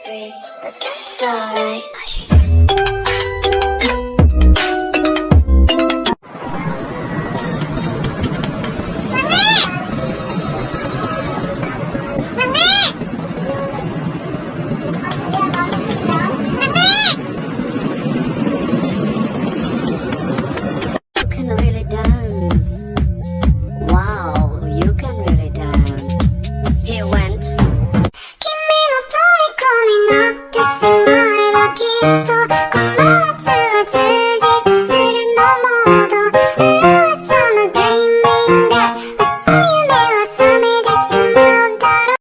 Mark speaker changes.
Speaker 1: agree, but that's alright. You can really dance. Wow, you can really dance. He went. 君の虜になってしまえばきっと